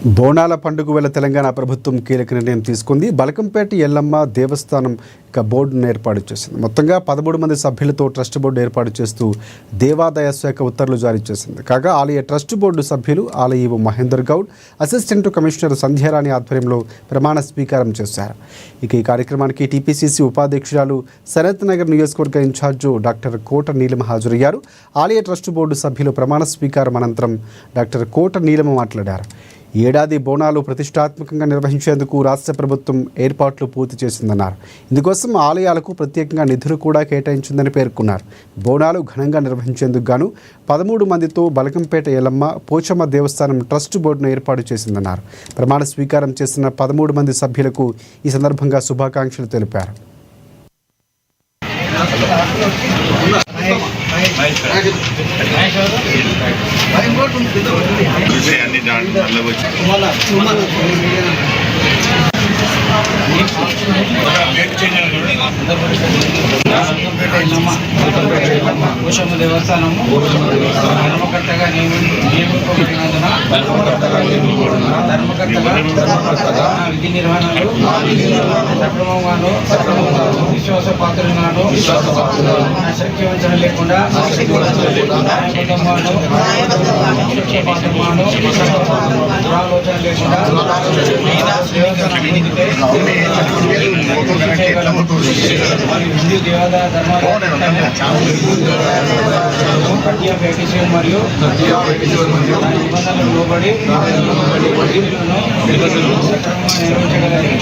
బోనాల పండుగ వేళ తెలంగాణ ప్రభుత్వం కీలక నిర్ణయం తీసుకుంది. బలకంపేట ఎల్లమ్మ దేవస్థానం బోర్డును ఏర్పాటు చేసింది. మొత్తంగా 13 మంది సభ్యులతో ట్రస్ట్ బోర్డు ఏర్పాటు చేస్తూ దేవాదాయ శాఖ ఉత్తర్వులు జారీ చేసింది. కాగా ఆలయ ట్రస్ట్ బోర్డు సభ్యులు ఆలయ EO Mahender Goud, assistant commissioner Sandhyarani ఆధ్వర్యంలో ప్రమాణ స్వీకారం చేశారు. ఈ కార్యక్రమానికి టీపీసీసీ ఉపాధ్యక్షురాలు సనత్ నగర్ నియోజకవర్గ ఇన్ఛార్జు డాక్టర్ కోట నీలమ హాజరయ్యారు. ఆలయ ట్రస్ట్ బోర్డు సభ్యులు ప్రమాణ స్వీకారం అనంతరం డాక్టర్ కోట నీలమ మాట్లాడారు. ఏడాది బోనాలు ప్రతిష్టాత్మకంగా నిర్వహించేందుకు రాష్ట్ర ప్రభుత్వం ఏర్పాట్లు పూర్తి చేసిందన్నారు. ఇందుకోసం ఆలయాలకు ప్రత్యేకంగా నిధులు కూడా కేటాయించిందని పేర్కొన్నారు. బోనాలు ఘనంగా నిర్వహించేందుకు గాను 13 మందితో బలకంపేట ఎల్లమ్మ పోచమ్మ దేవస్థానం ట్రస్ట్ బోర్డును ఏర్పాటు చేసిందన్నారు. ప్రమాణ స్వీకారం చేసిన 13 మంది సభ్యులకు ఈ సందర్భంగా శుభాకాంక్షలు తెలిపారు. పోషమ్మ దేవస్థానము ధర్మకర్తగా నియమింపబడినందున ధర్మకర్తగా విధి నిర్వహణలు సక్రమంగాను విశ్వాసపాత్రులను శక్తి వంచన లేకుండా దురాలోచన లేకుండా హిందూ దేవాదాయ మరియు నిబంధనలు లోబడి నిర్వహించగలని